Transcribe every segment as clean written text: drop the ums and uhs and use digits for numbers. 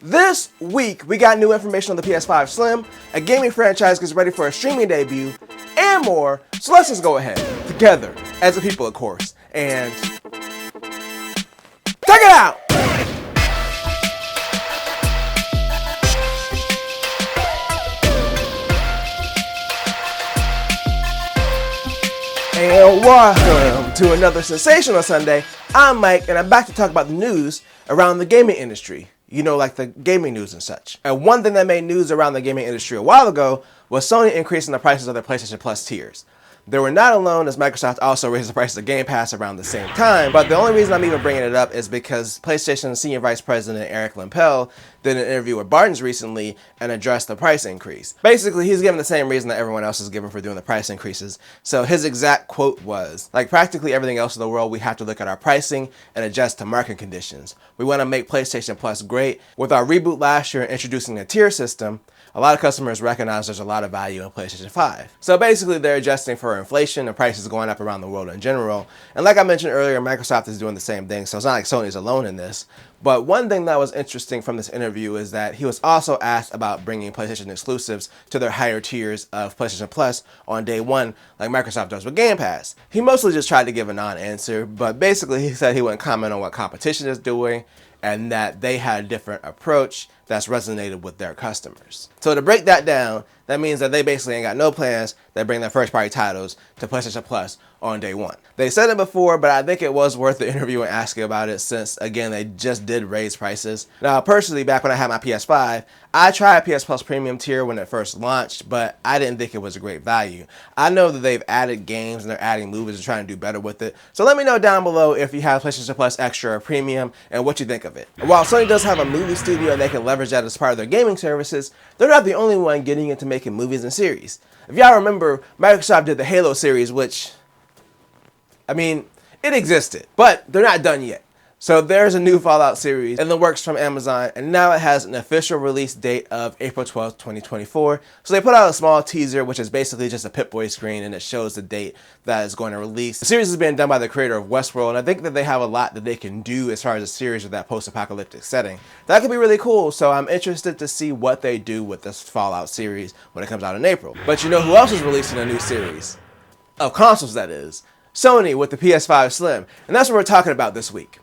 This week, we got new information on the PS5 Slim, a gaming franchise gets ready for a streaming debut, and more. So let's just go ahead, together, as a people of course, and check it out! And welcome to another sensational Sunday. I'm Mike, and I'm back to talk about the news around the gaming industry. You know, like the gaming news and such. And one thing that made news around the gaming industry a while ago was Sony increasing the prices of their PlayStation Plus tiers. They were not alone, as Microsoft also raised the prices of Game Pass around the same time, but the only reason I'm even bringing it up is because PlayStation Senior Vice President Eric Lempel did an interview with Barton's recently and addressed the price increase. Basically, he's given the same reason that everyone else is given for doing the price increases. So his exact quote was, like practically everything else in the world, we have to look at our pricing and adjust to market conditions. We want to make PlayStation Plus great. With our reboot last year and introducing a tier system, a lot of customers recognize there's a lot of value in PlayStation 5. So basically they're adjusting for inflation and prices going up around the world in general. And like I mentioned earlier, Microsoft is doing the same thing, so it's not like Sony's alone in this. But one thing that was interesting from this interview is that he was also asked about bringing PlayStation exclusives to their higher tiers of PlayStation Plus on day one, like Microsoft does with Game Pass. He mostly just tried to give a non-answer, but basically he said he wouldn't comment on what competition is doing and that they had a different approach that's resonated with their customers. So to break that down, that means that they basically ain't got no plans that bring their first party titles to PlayStation Plus on day one. They said it before, but I think it was worth the interview and asking about it since, again, they just did raise prices. Now, personally, back when I had my PS5, I tried PS Plus Premium tier when it first launched, but I didn't think it was a great value. I know that they've added games and they're adding movies and trying to do better with it. So let me know down below if you have PlayStation Plus Extra or Premium and what you think of it. And while Sony does have a movie studio and they can leverage that as part of their gaming services, they're not the only one getting into making movies and series. If y'all remember, Microsoft did the Halo series, which, I mean, it existed, but they're not done yet. So there's a new Fallout series in the works from Amazon, and now it has an official release date of April 12th, 2024. So they put out a small teaser, which is basically just a Pip-Boy screen, and it shows the date that it's going to release. The series is being done by the creator of Westworld, and I think that they have a lot that they can do as far as a series with that post-apocalyptic setting. That could be really cool, so I'm interested to see what they do with this Fallout series when it comes out in April. But you know who else is releasing a new series? Of consoles, that is. Sony with the PS5 Slim, and that's what we're talking about this week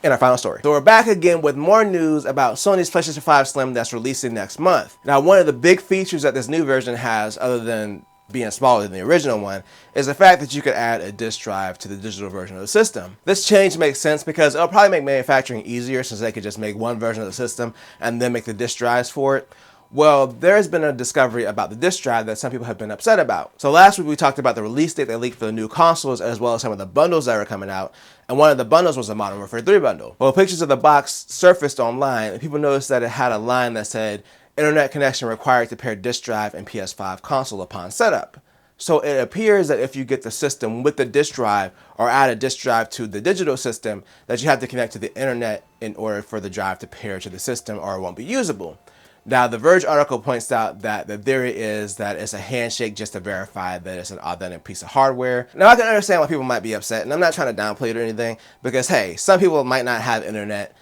in our final story. So we're back again with more news about Sony's PlayStation 5 Slim that's releasing next month. Now, one of the big features that this new version has, other than being smaller than the original one, is the fact that you could add a disk drive to the digital version of the system. This change makes sense because it'll probably make manufacturing easier since they could just make one version of the system and then make the disk drives for it. Well, there's been a discovery about the disk drive that some people have been upset about. So last week we talked about the release date they leaked for the new consoles as well as some of the bundles that are coming out. And one of the bundles was a Modern Warfare 3 bundle. Well, pictures of the box surfaced online and people noticed that it had a line that said, "Internet connection required to pair disk drive and PS5 console upon setup." So it appears that if you get the system with the disk drive or add a disk drive to the digital system, that you have to connect to the internet in order for the drive to pair to the system or it won't be usable. Now, the Verge article points out that the theory is that it's a handshake just to verify that it's an authentic piece of hardware. Now, I can understand why people might be upset, and I'm not trying to downplay it or anything, because, hey, some people might not have internet,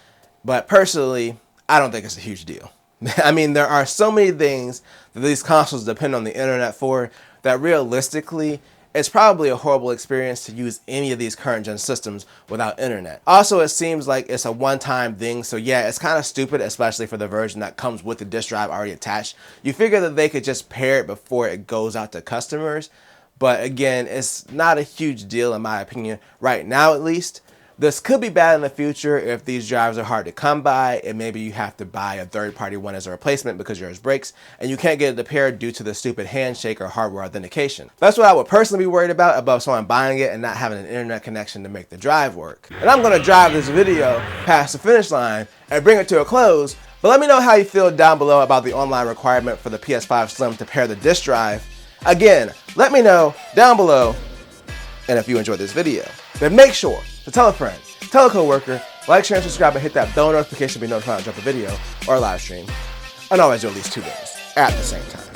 but personally, I don't think it's a huge deal. I mean, there are so many things that these consoles depend on the internet for that realistically, it's probably a horrible experience to use any of these current gen systems without internet. Also, it seems like it's a one-time thing, so yeah, it's kind of stupid, especially for the version that comes with the disk drive already attached. You figure that they could just pair it before it goes out to customers, but again, it's not a huge deal in my opinion, right now at least. This could be bad in the future if these drives are hard to come by and maybe you have to buy a third-party one as a replacement because yours breaks and you can't get it to pair due to the stupid handshake or hardware authentication. That's what I would personally be worried about above someone buying it and not having an internet connection to make the drive work. And I'm going to drive this video past the finish line and bring it to a close, but let me know how you feel down below about the online requirement for the PS5 Slim to pair the disk drive. Again, let me know down below, and if you enjoyed this video, then make sure to tell a friend, tell a coworker, like, share, and subscribe, and hit that bell notification to be notified when I drop a video or a live stream. And always do at least 2 videos at the same time.